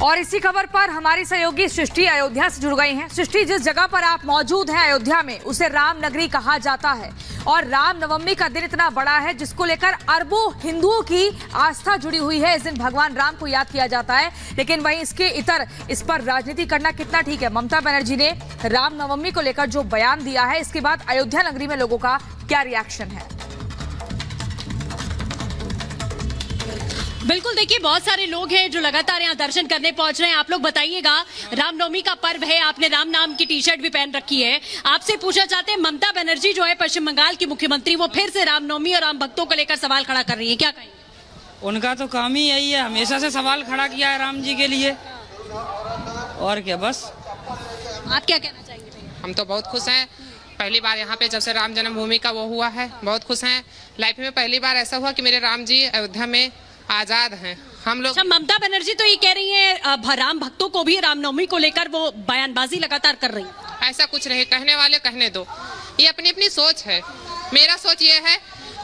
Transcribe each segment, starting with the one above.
और इसी खबर पर हमारी सहयोगी सृष्टि अयोध्या से जुड़ गई हैं। सृष्टि, जिस जगह पर आप मौजूद हैं अयोध्या में, उसे राम नगरी कहा जाता है और राम नवमी का दिन इतना बड़ा है जिसको लेकर अरबों हिंदुओं की आस्था जुड़ी हुई है। इस दिन भगवान राम को याद किया जाता है, लेकिन वहीं इसके इतर इस पर राजनीति करना कितना ठीक है? ममता बनर्जी ने राम नवमी को लेकर जो बयान दिया है, इसके बाद अयोध्या नगरी में लोगों का क्या रिएक्शन है? बिल्कुल, देखिए बहुत सारे लोग हैं जो लगातार यहाँ दर्शन करने पहुंच रहे हैं। आप लोग बताइएगा, रामनवमी का पर्व है, आपने राम नाम की टी शर्ट भी पहन रखी है। आपसे पूछना चाहते हैं, ममता बनर्जी जो है पश्चिम बंगाल की मुख्यमंत्री, वो फिर से रामनवमी और राम भक्तों को लेकर सवाल खड़ा कर रही है, क्या कहेंगे? उनका तो काम ही यही है, हमेशा से सवाल खड़ा किया है राम जी के लिए, और क्या। बस आप क्या कहना चाहेंगे? हम तो बहुत खुश हैं। पहली बार यहाँ पे जब से राम जन्मभूमि का वो हुआ है, बहुत खुश हैं। लाइफ में पहली बार ऐसा हुआ कि मेरे राम जी अयोध्या में आजाद हैं। हम लोग ममता बनर्जी तो ये कह रही है राम भक्तों को भी रामनवमी को लेकर वो बयानबाजी लगातार कर रही है। ऐसा कुछ नहीं, कहने वाले कहने दो, ये अपनी अपनी सोच है। मेरा सोच ये है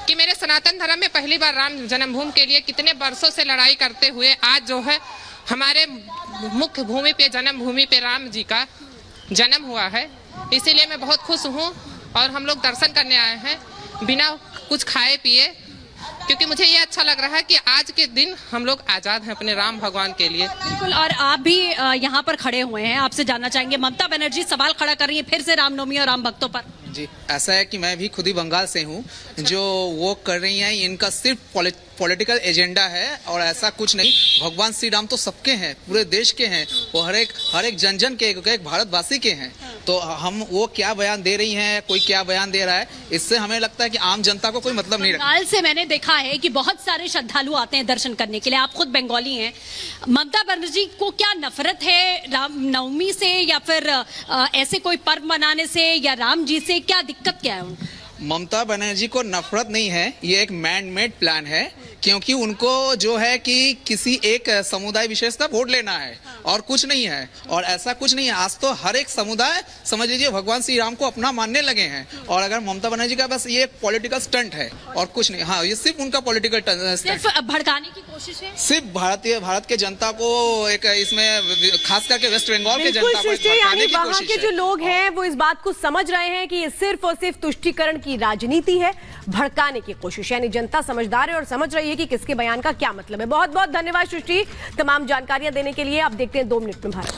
कि मेरे सनातन धर्म में पहली बार राम जन्मभूमि के लिए कितने वर्षों से लड़ाई करते हुए आज जो है हमारे मुख्य भूमि पे, जन्मभूमि पे राम जी का जन्म हुआ है। इसीलिए मैं बहुत खुश हूँ और हम लोग दर्शन करने आए हैं बिना कुछ खाए पिए, क्योंकि मुझे ये अच्छा लग रहा है कि आज के दिन हम लोग आजाद हैं अपने राम भगवान के लिए। बिल्कुल, और आप भी यहाँ पर खड़े हुए हैं। आपसे जानना चाहेंगे, ममता बनर्जी सवाल खड़ा कर रही है फिर से रामनवमी और राम भक्तों पर। जी, ऐसा है कि मैं भी खुद ही बंगाल से हूँ। जो वो कर रही हैं, इनका सिर्फ पॉलिटिकल एजेंडा है और ऐसा कुछ नहीं। भगवान श्री राम तो सबके हैं, पूरे देश के हैं, वो हर एक जन जन के, एक भारतवासी के हैं। तो हम वो क्या बयान दे रही हैं, कोई क्या बयान दे रहा है, इससे हमें लगता है कि आम जनता को कोई मतलब नहीं रखता। बंगाल से मैंने देखा है कि बहुत सारे श्रद्धालु आते हैं दर्शन करने के लिए। आप खुद बंगाली हैं। ममता बनर्जी को क्या नफरत है रामनवमी से, या फिर ऐसे कोई पर्व मनाने से, या राम जी से क्या दिक्कत क्या है उनको? ममता बनर्जी को नफरत नहीं है, ये एक मैन मेड प्लान है, क्योंकि उनको जो है कि किसी एक समुदाय विशेष का वोट लेना है और कुछ नहीं है। और ऐसा कुछ नहीं है, आज तो हर एक समुदाय समझ लीजिए भगवान श्री राम को अपना मानने लगे हैं। और अगर ममता बनर्जी का बस ये एक पॉलिटिकल स्टंट है और कुछ नहीं। हाँ, ये सिर्फ उनका पॉलिटिकल सिर्फ भड़काने की कोशिश है, सिर्फ भारत के जनता को एक इसमें, खास करके वेस्ट बंगाल के जनता को यानी वहाँ के जो लोग हैं वो इस बात को समझ रहे हैं कि ये सिर्फ और सिर्फ तुष्टीकरण की राजनीति है, भड़काने की कोशिश। यानी जनता समझदार है और समझ रही है कि किसके बयान का क्या मतलब है। बहुत बहुत धन्यवाद सृष्टि, तमाम जानकारियां देने के लिए। अब देखते हैं 2 मिनट में भारत।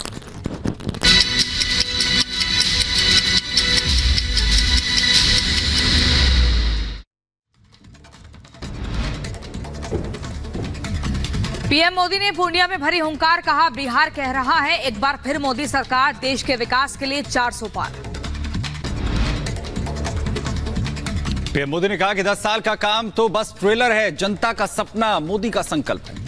पीएम मोदी ने पूर्णिया में भरी हुंकार, कहा बिहार कह रहा है एक बार फिर मोदी सरकार देश के विकास के लिए 400 पार। पीएम मोदी ने कहा कि 10 साल का काम तो बस ट्रेलर है, जनता का सपना मोदी का संकल्प है।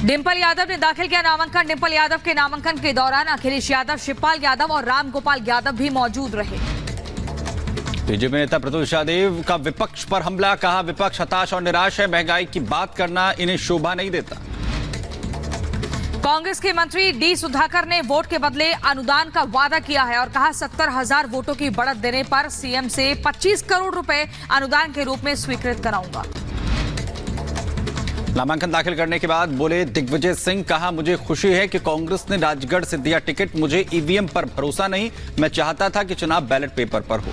डिंपल यादव ने दाखिल किया नामांकन। डिंपल यादव के नामांकन के दौरान अखिलेश यादव, शिवपाल यादव और राम गोपाल यादव भी मौजूद रहे। बीजेपी नेता प्रत्युष यादव का विपक्ष पर हमला, कहा विपक्ष हताश और निराश है, महंगाई की बात करना इन्हें शोभा नहीं देता। कांग्रेस के मंत्री डी सुधाकर ने वोट के बदले अनुदान का वादा किया है और कहा 70,000 वोटों की बढ़त देने पर सीएम से 25 करोड़ रुपए अनुदान के रूप में स्वीकृत कराऊंगा। नामांकन दाखिल करने के बाद बोले दिग्विजय सिंह, कहा मुझे खुशी है कि कांग्रेस ने राजगढ़ से दिया टिकट, मुझे ईवीएम पर भरोसा नहीं, मैं चाहता था कि चुनाव बैलेट पेपर पर हो।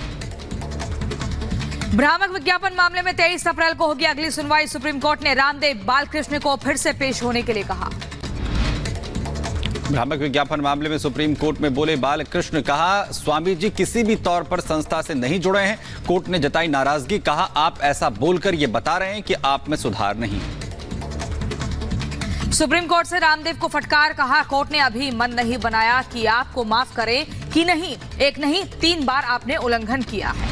भ्रामक विज्ञापन मामले में 23 अप्रैल को होगी अगली सुनवाई। सुप्रीम कोर्ट ने रामदेव बालकृष्ण को फिर से पेश होने के लिए कहा। भ्रामक विज्ञापन मामले में सुप्रीम कोर्ट में बोले बालकृष्ण, कहा स्वामी जी किसी भी तौर पर संस्था से नहीं जुड़े हैं। कोर्ट ने जताई नाराजगी, कहा आप ऐसा बोलकर ये बता रहे हैं कि आप में सुधार नहीं। सुप्रीम कोर्ट से रामदेव को फटकार, कहा कोर्ट ने अभी मन नहीं बनाया कि आपको माफ करे कि नहीं। एक नहीं 3 बार आपने उल्लंघन किया है।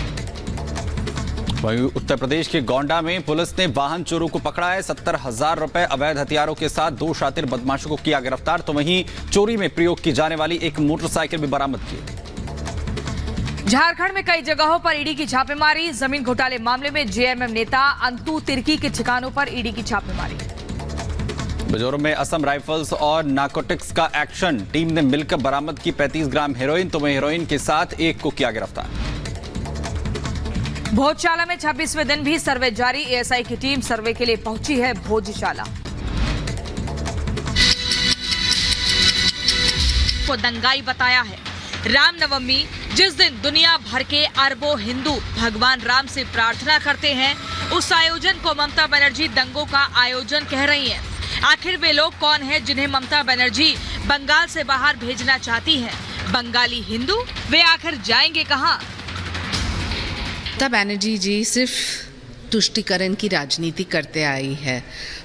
वहीं उत्तर प्रदेश के गोंडा में पुलिस ने वाहन चोरों को पकड़ा है। 70,000 रुपए अवैध हथियारों के साथ 2 शातिर बदमाशों को किया गिरफ्तार। तो वहीं चोरी में प्रयोग की जाने वाली एक मोटरसाइकिल भी बरामद की। झारखंड में कई जगहों पर ईडी की छापेमारी। जमीन घोटाले मामले में जेएमएम नेता अंतु तिर्की के ठिकानों पर ईडी की छापेमारी। मिजोरम में असम राइफल्स और नार्कोटिक्स का एक्शन, टीम ने मिलकर बरामद की 35 ग्राम हेरोइन। तो वहीं हेरोइन के साथ एक को किया गिरफ्तार। भोजशाला में 26वें दिन भी सर्वे जारी। एएसआई की टीम सर्वे के लिए पहुंची है भोजशाला। को दंगाई बताया है। रामनवमी, जिस दिन दुनिया भर के अरबों हिंदू भगवान राम से प्रार्थना करते हैं, उस आयोजन को ममता बनर्जी दंगों का आयोजन कह रही हैं। आखिर वे लोग कौन हैं जिन्हें ममता बनर्जी बंगाल से बाहर भेजना चाहती हैं? बंगाली हिंदू? वे आखिर जाएंगे कहां? ममता बनर्जी जी सिर्फ तुष्टीकरण की राजनीति करते आई है।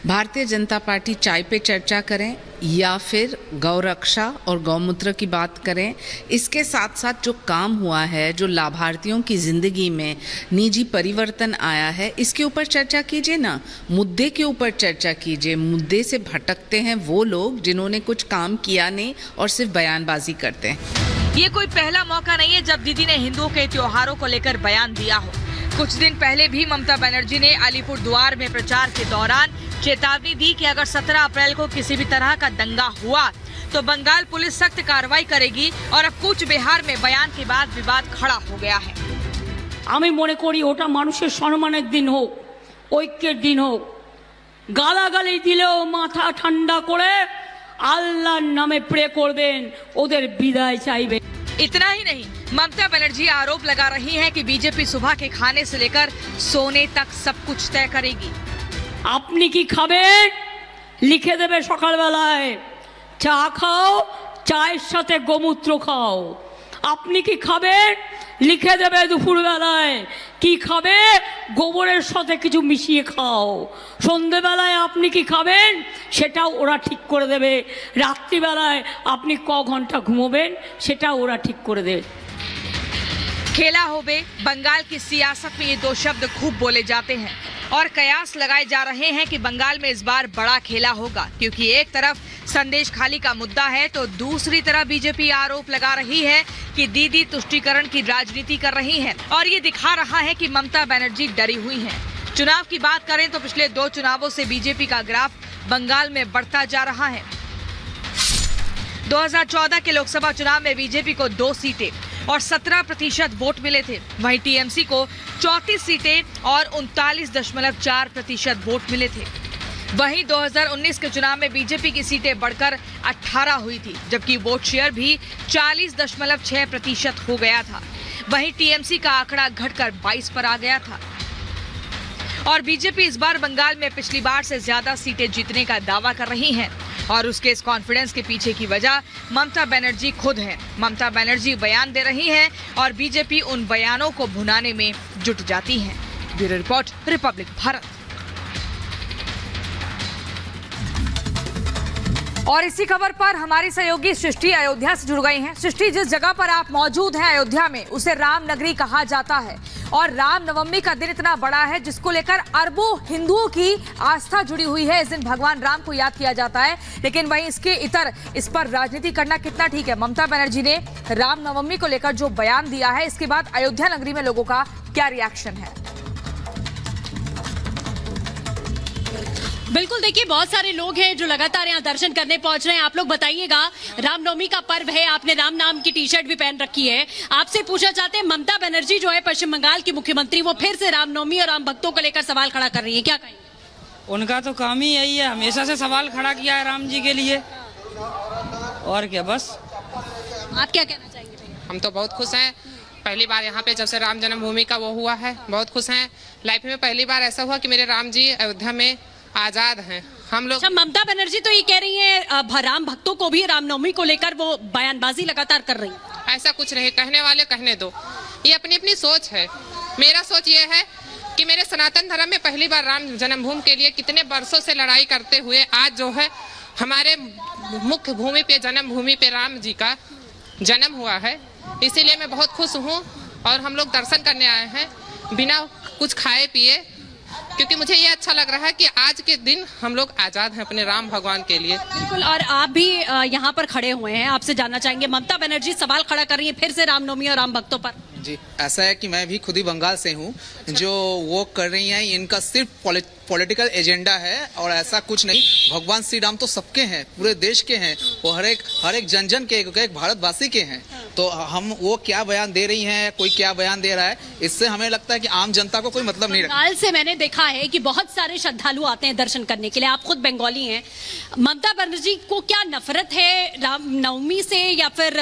भारतीय जनता पार्टी चाय पे चर्चा करें या फिर गौरक्षा और गौमूत्र की बात करें, इसके साथ साथ जो काम हुआ है, जो लाभार्थियों की ज़िंदगी में निजी परिवर्तन आया है, इसके ऊपर चर्चा कीजिए ना, मुद्दे के ऊपर चर्चा कीजिए। मुद्दे से भटकते हैं वो लोग जिन्होंने कुछ काम किया नहीं और सिर्फ बयानबाजी करते हैं। ये कोई पहला मौका नहीं है जब दीदी ने हिंदुओं के त्योहारों को लेकर बयान दिया हो। कुछ दिन पहले भी ममता बनर्जी ने अलीपुरद्वार में प्रचार के दौरान चेतावनी दी कि अगर 17 अप्रैल को किसी भी तरह का दंगा हुआ तो बंगाल पुलिस सख्त कार्रवाई करेगी। और अब कूच बिहार में बयान के बाद विवाद खड़ा हो गया है। আমি মনে করি ওটা মানুষের সম্মানের দিন হোক, ঐক্যের দিন হোক, গালাগালি দিলেও মাথা ঠান্ডা করে আল্লাহর নামে প্রে করবেন, ওদের বিদায় চাইবেন। इतना ही नहीं, ममता बनर्जी आरोप लगा रही हैं कि बीजेपी सुबह के खाने से लेकर सोने तक सब कुछ तय करेगी। আপনি কি খাবেন লিখে দেবে সকালবেলায়, চা খাও, চায়ের সাথে গোমূত্র খাও। আপনি কি খাবেন লিখে দেবে দুপুরবেলায়, কি খাবে গোবরের সাথে কিছু মিশিয়ে খাও। সন্ধেবেলায় আপনি কি খাবেন সেটাও ওরা ঠিক করে দেবে। রাত্রিবেলায় আপনি ক ঘন্টা ঘুমোবেন সেটাও ওরা ঠিক করে দেবে। खेला होबे, बंगाल की सियासत में ये दो शब्द खूब बोले जाते हैं और कयास लगाए जा रहे हैं कि बंगाल में इस बार बड़ा खेला होगा, क्योंकि एक तरफ संदेश खाली का मुद्दा है तो दूसरी तरफ बीजेपी आरोप लगा रही है कि दीदी तुष्टीकरण की राजनीति कर रही हैं और ये दिखा रहा है कि ममता बनर्जी डरी हुई हैं। चुनाव की बात करें तो पिछले 2 चुनावों से बीजेपी का ग्राफ बंगाल में बढ़ता जा रहा है। 2014 के लोकसभा चुनाव में बीजेपी को 2 सीटें और 17% वोट मिले थे। वहीं टीएमसी को 34 सीटें और 39.4% वोट मिले थे। वहीं 2019 के चुनाव में बीजेपी की सीटें बढ़कर 18 हुई थी, जबकि वोट शेयर भी 40.6% हो गया था। वहीं टीएमसी का आंकड़ा घटकर 22 पर आ गया था। और बीजेपी इस बार बंगाल में पिछली बार से ज्यादा सीटें जीतने का दावा कर रही हैं और उसके इस कॉन्फिडेंस के पीछे की वजह ममता बनर्जी खुद हैं। ममता बनर्जी बयान दे रही हैं और बीजेपी उन बयानों को भुनाने में जुट जाती है। Bureau report, Republic Bharat. और इसी खबर पर हमारी सहयोगी सृष्टि अयोध्या से जुड़ गई हैं। सृष्टि, जिस जगह पर आप मौजूद हैं अयोध्या में, उसे राम नगरी कहा जाता है और रामनवमी का दिन इतना बड़ा है जिसको लेकर अरबों हिंदुओं की आस्था जुड़ी हुई है। इस दिन भगवान राम को याद किया जाता है, लेकिन वहीं इसके इतर इस पर राजनीति करना कितना ठीक है? ममता बनर्जी ने रामनवमी को लेकर जो बयान दिया है, इसके बाद अयोध्या नगरी में लोगों का क्या रिएक्शन है? बिल्कुल, देखिए बहुत सारे लोग हैं जो लगातार यहाँ दर्शन करने पहुंच रहे हैं। आप लोग बताइएगा, रामनवमी का पर्व है, आपने राम नाम की टी शर्ट भी पहन रखी है। आपसे पूछना चाहते हैं, ममता बनर्जी जो है पश्चिम बंगाल की मुख्यमंत्री, वो फिर से रामनवमी और राम भक्तों को लेकर सवाल खड़ा कर रही है, क्या कहेंगे? उनका तो काम ही यही है, हमेशा से सवाल खड़ा किया है राम जी के लिए, और क्या। बस आप क्या कहना चाहेंगे भैया? हम तो बहुत खुश हैं। पहली बार यहाँ पे जब से राम जन्मभूमि का वो हुआ है, बहुत खुश हैं। लाइफ में पहली बार ऐसा हुआ कि मेरे राम जी अयोध्या में आजाद हैं। हम लोग अच्छा, ममता बनर्जी तो ये कह रही है राम भक्तों को भी रामनवमी को लेकर वो बयानबाजी लगातार कर रही है। ऐसा कुछ नहीं, कहने वाले कहने दो, ये अपनी अपनी सोच है। मेरा सोच ये है कि मेरे सनातन धर्म में पहली बार राम जन्मभूमि के लिए कितने वर्षों से लड़ाई करते हुए आज जो है हमारे मुख्य भूमि पे, जन्मभूमि पे राम जी का जन्म हुआ है। इसीलिए मैं बहुत खुश हूँ और हम लोग दर्शन करने आए हैं बिना कुछ खाए पिए, क्योंकि मुझे ये अच्छा लग रहा है कि आज के दिन हम लोग आजाद हैं अपने राम भगवान के लिए। बिल्कुल, और आप भी यहाँ पर खड़े हुए हैं, आपसे जानना चाहेंगे, ममता बनर्जी सवाल खड़ा कर रही है फिर से रामनवमी और राम भक्तों पर। जी, ऐसा है कि मैं भी खुद ही बंगाल से हूँ। जो वो कर रही हैं इनका सिर्फ पॉलिटिकल एजेंडा है और ऐसा कुछ नहीं। भगवान श्री राम तो सबके हैं, पूरे देश के हैं, वो हर एक जन जन के, एक भारतवासी के हैं। तो हम वो क्या बयान दे रही हैं, कोई क्या बयान दे रहा है, इससे हमें लगता है कि आम जनता को कोई मतलब नहीं रखता। बंगाल से मैंने देखा है कि बहुत सारे श्रद्धालु आते हैं दर्शन करने के लिए, आप खुद बंगाली हैं। ममता बनर्जी को क्या नफरत है रामनवमी से, या फिर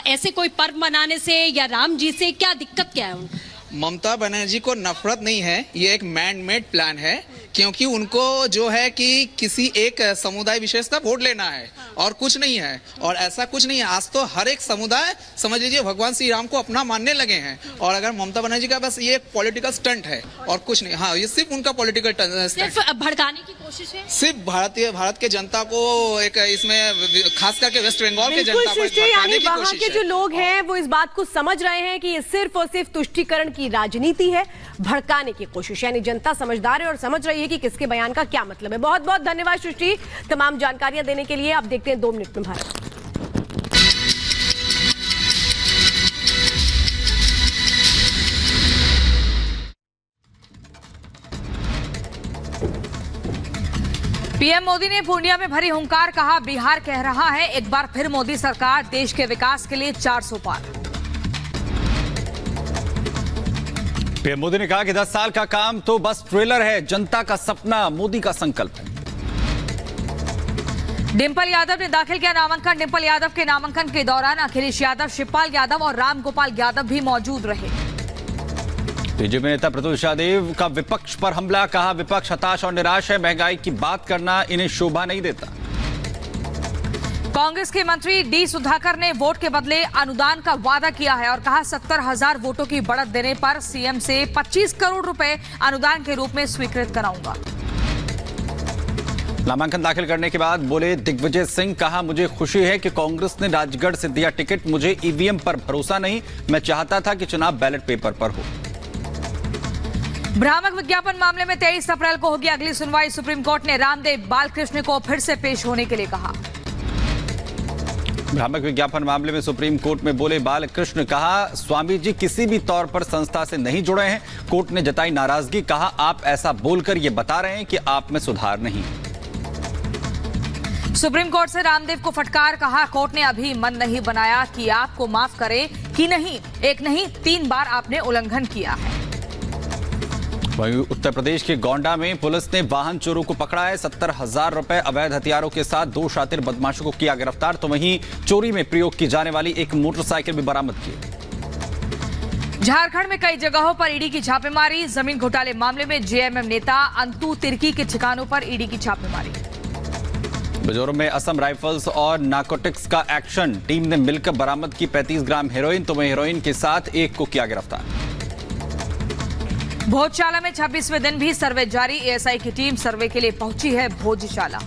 ऐसे कोई पर्व मनाने से, या राम जी से क्या दिक्कत क्या है उनको? ममता बनर्जी को नफरत नहीं है, ये एक मैन मेड प्लान है, क्योंकि उनको जो है कि किसी एक समुदाय विशेष का वोट लेना है और कुछ नहीं है। और ऐसा कुछ नहीं है, आज तो हर एक समुदाय समझ लीजिए भगवान श्री राम को अपना मानने लगे हैं। और अगर ममता बनर्जी का बस ये एक पॉलिटिकल स्टंट है और कुछ नहीं। हाँ, ये सिर्फ उनका पॉलिटिकल स्टंट, सिर्फ भड़काने की कोशिश है, सिर्फ भारत के जनता को एक इसमें खास करके वेस्ट बंगाल के बिल्कुल जनता को सृष्टि, भड़काने यानी की वहां कोशिश के है। जो लोग हैं वो इस बात को समझ रहे हैं कि ये सिर्फ और सिर्फ तुष्टीकरण की राजनीति है, भड़काने की कोशिश। यानी जनता समझदार है और समझ रही है कि किसके बयान का क्या मतलब है। बहुत बहुत धन्यवाद सृष्टि तमाम जानकारियां देने के लिए। आप देखते हैं 2 मिनट में भारत। पीएम मोदी ने पूर्णिया में भरी हुंकार, कहा बिहार कह रहा है एक बार फिर मोदी सरकार देश के विकास के लिए 400 पार। पीएम मोदी ने कहा कि 10 साल का काम तो बस ट्रेलर है, जनता का सपना मोदी का संकल्प है। डिंपल यादव ने दाखिल किया नामांकन। डिंपल यादव के नामांकन के दौरान अखिलेश यादव, शिवपाल यादव और राम गोपाल यादव भी मौजूद रहे। बीजेपी नेता प्रत्युष यादव का विपक्ष पर हमला, कहा विपक्ष हताश और निराश है, महंगाई की बात करना इन्हें शोभा नहीं देता। कांग्रेस के मंत्री डी सुधाकर ने वोट के बदले अनुदान का वादा किया है और कहा 70,000 वोटों की बढ़त देने पर सीएम से 25 करोड़ रुपए अनुदान के रूप में स्वीकृत कराऊंगा। नामांकन दाखिल करने के बाद बोले दिग्विजय सिंह, कहा मुझे खुशी है कि कांग्रेस ने राजगढ़ से दिया टिकट, मुझे ईवीएम पर भरोसा नहीं, मैं चाहता था कि चुनाव बैलेट पेपर पर हो। भ्रामक विज्ञापन मामले में 23 अप्रैल को होगी अगली सुनवाई। सुप्रीम कोर्ट ने रामदेव बालकृष्ण को फिर से पेश होने के लिए कहा। भ्रामक विज्ञापन मामले में सुप्रीम कोर्ट में बोले बालकृष्ण, कहा स्वामी जी किसी भी तौर पर संस्था से नहीं जुड़े हैं। कोर्ट ने जताई नाराजगी, कहा आप ऐसा बोलकर ये बता रहे हैं कि आप में सुधार नहीं। सुप्रीम कोर्ट से रामदेव को फटकार, कहा कोर्ट ने अभी मन नहीं बनाया कि आपको माफ करे कि नहीं। एक नहीं 3 बार आपने उल्लंघन किया है। वहीं उत्तर प्रदेश के गोंडा में पुलिस ने वाहन चोरों को पकड़ा है। 70,000 रुपए अवैध हथियारों के साथ 2 शातिर बदमाशों को किया गिरफ्तार, तो वहीं चोरी में प्रयोग की जाने वाली एक मोटरसाइकिल भी बरामद की। झारखंड में कई जगहों पर ईडी की छापेमारी। जमीन घोटाले मामले में जेएमएम नेता अंतु तिर्की के ठिकानों पर ईडी की छापेमारी। मिजोरम में असम राइफल्स और नार्कोटिक्स का एक्शन, टीम ने मिलकर बरामद की 35 ग्राम हेरोइन, तो वहीं हेरोइन के साथ एक को किया गिरफ्तार। भोजशाला में 26वें दिन भी सर्वे जारी। एएसआई की टीम सर्वे के लिए पहुंची है भोजशाला।